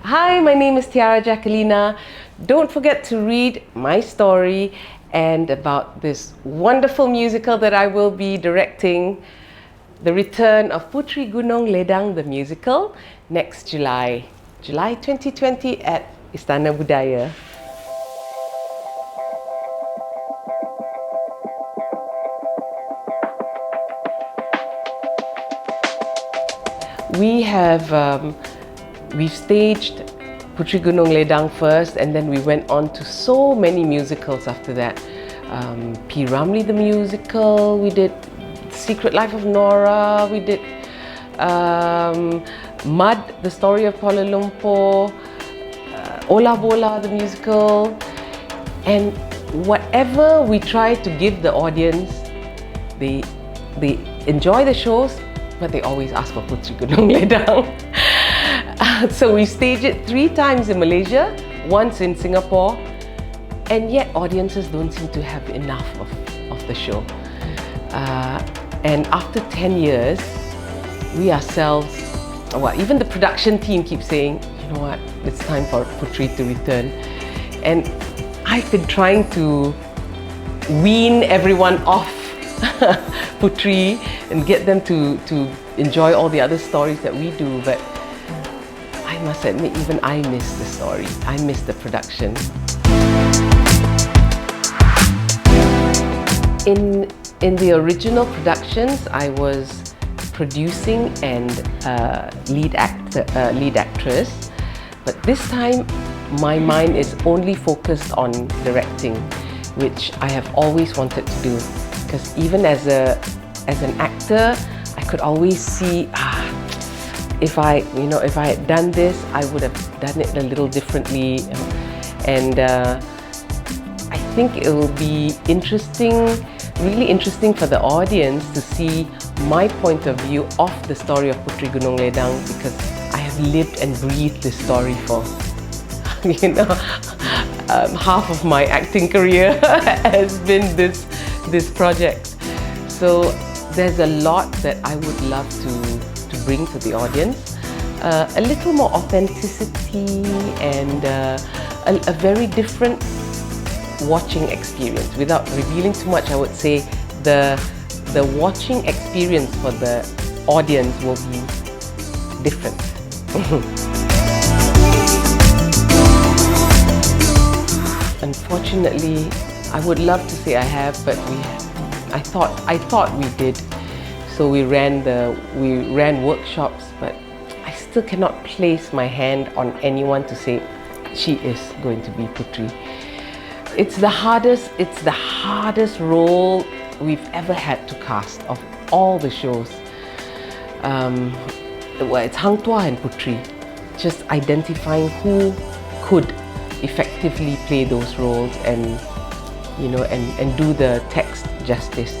Hi, my name is Tiara Jacquelina. Don't forget to read my story and about this wonderful musical that I will be directing, the return of Puteri Gunung Ledang, the musical, next July 2020 at Istana Budaya. We've staged Puteri Gunung Ledang first, and then we went on to so many musicals after that. P. Ramlee the musical, we did Secret Life of Nora, we did Mud, the story of Kuala Lumpur, Ola Bola the musical, and whatever we try to give the audience, they enjoy the shows, but they always ask for Puteri Gunung Ledang. So we staged it 3 times in Malaysia, once in Singapore, and yet audiences don't seem to have enough of the show. And after 10 years, we ourselves, even the production team keeps saying, you know what, it's time for Puteri to return. And I've been trying to wean everyone off Puteri and get them to enjoy all the other stories that we do, but I must admit, even I miss the story. I miss the production. In the original productions, I was producing and lead actress, but this time my mind is only focused on directing, which I have always wanted to do. Because even as an actor, I could always see, if I had done this, I would have done it a little differently. And I think it will be really interesting for the audience to see my point of view of the story of Puteri Gunung Ledang, because I have lived and breathed this story for, half of my acting career has been this project. So there's a lot that I would love to bring to the audience. A little more authenticity and a very different watching experience. Without revealing too much, I would say the watching experience for the audience will be different. Unfortunately, I would love to say I have, but I thought we did. So we ran workshops, but I still cannot place my hand on anyone to say she is going to be Puteri. It's the hardest role we've ever had to cast of all the shows. It's Hang Tuah and Puteri, just identifying who could effectively play those roles and do the text justice.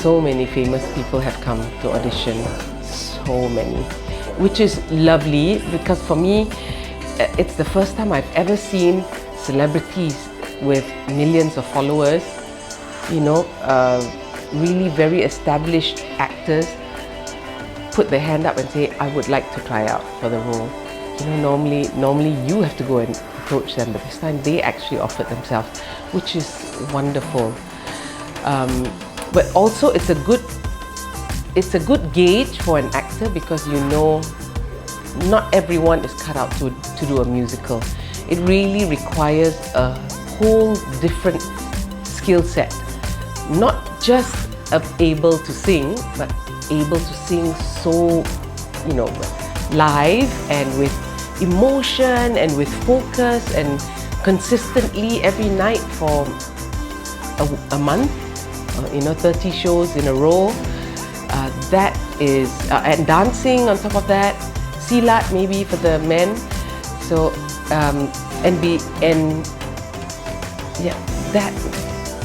So many famous people have come to audition, so many, which is lovely, because for me, it's the first time I've ever seen celebrities with millions of followers, really very established actors put their hand up and say, I would like to try out for the role. Normally you have to go and approach them, but this time they actually offered themselves, which is wonderful. But also it's a good gauge for an actor, because not everyone is cut out to do a musical. It really requires a whole different skill set. Not just able to sing, but able to sing so, live and with emotion and with focus and consistently every night for a month. 30 shows in a row. That is, and dancing on top of that, silat maybe for the men. So that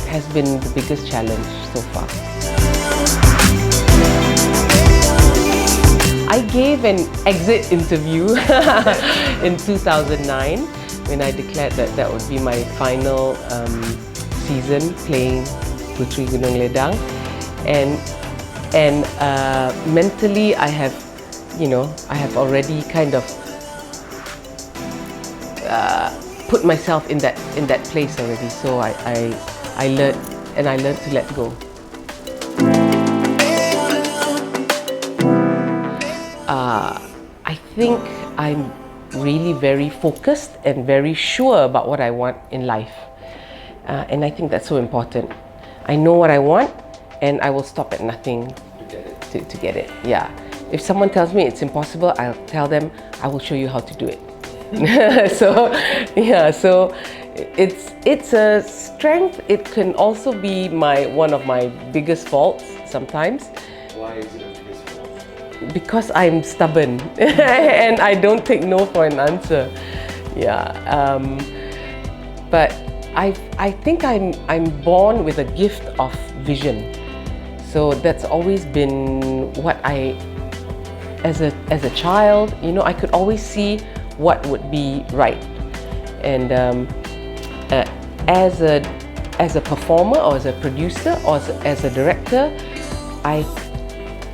has been the biggest challenge so far. I gave an exit interview in 2009 when I declared that would be my final season playing Puteri Gunung Ledang, and And mentally, I have already kind of put myself in that place already. So I learned to let go. I think I'm really very focused and very sure about what I want in life. And I think that's so important. I know what I want and I will stop at nothing to get it. Yeah. If someone tells me it's impossible, I'll tell them I will show you how to do it. So it's a strength. It can also be one of my biggest faults sometimes. Why is it a biggest fault? Because I'm stubborn and I don't take no for an answer. Yeah. But I think I'm born with a gift of vision. So that's always been what as a child, I could always see what would be right. And as a performer or as a producer or as a director,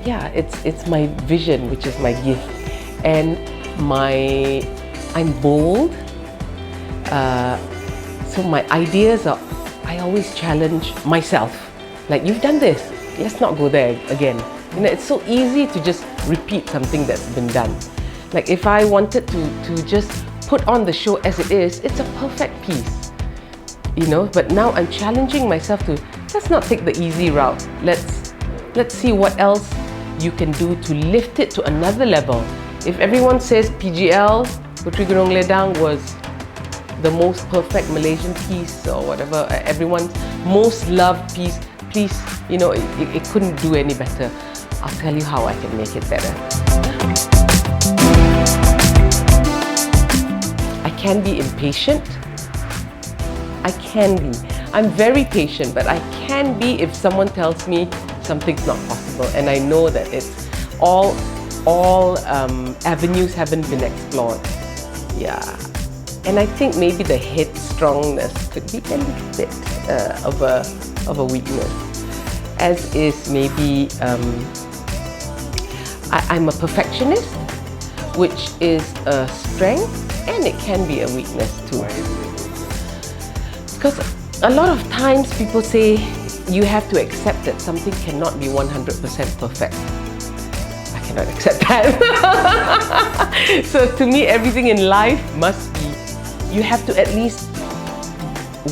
it's my vision which is my gift. And I'm bold. So my ideas I always challenge myself. Like, you've done this, let's not go there again. It's so easy to just repeat something that's been done. Like, if I wanted to just put on the show as it is, it's a perfect piece. But now I'm challenging myself to, let's not take the easy route. Let's see what else you can do to lift it to another level. If everyone says PGL, Puteri Gunung Ledang, was the most perfect Malaysian piece or whatever, everyone's most loved piece, please, it couldn't do any better. I'll tell you how I can make it better. I can be impatient. I can be. I'm very patient, but I can be if someone tells me something's not possible and I know that it's all avenues haven't been explored. Yeah. And I think maybe the headstrongness could be a little bit of a weakness. As is maybe, I'm a perfectionist, which is a strength and it can be a weakness too. Because a lot of times people say you have to accept that something cannot be 100% perfect. I cannot accept that. So to me, everything in life must be, you have to at least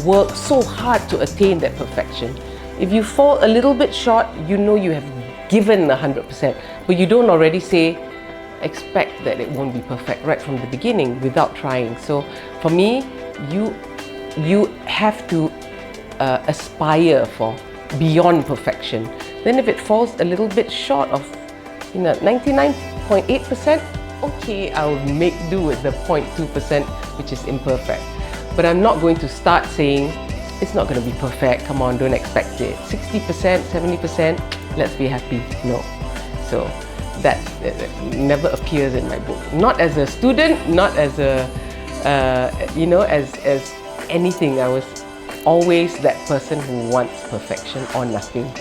work so hard to attain that perfection. If you fall a little bit short, you have given 100%, but you don't already expect that it won't be perfect right from the beginning without trying. So for me, you have to aspire for beyond perfection. Then if it falls a little bit short of 99.8%, okay, I'll make do with the 0.2% which is imperfect. But I'm not going to start saying it's not going to be perfect, come on, don't expect it. 60%, 70%, let's be happy. No. So that never appears in my book. Not as a student, not as as anything. I was always that person who wants perfection or nothing.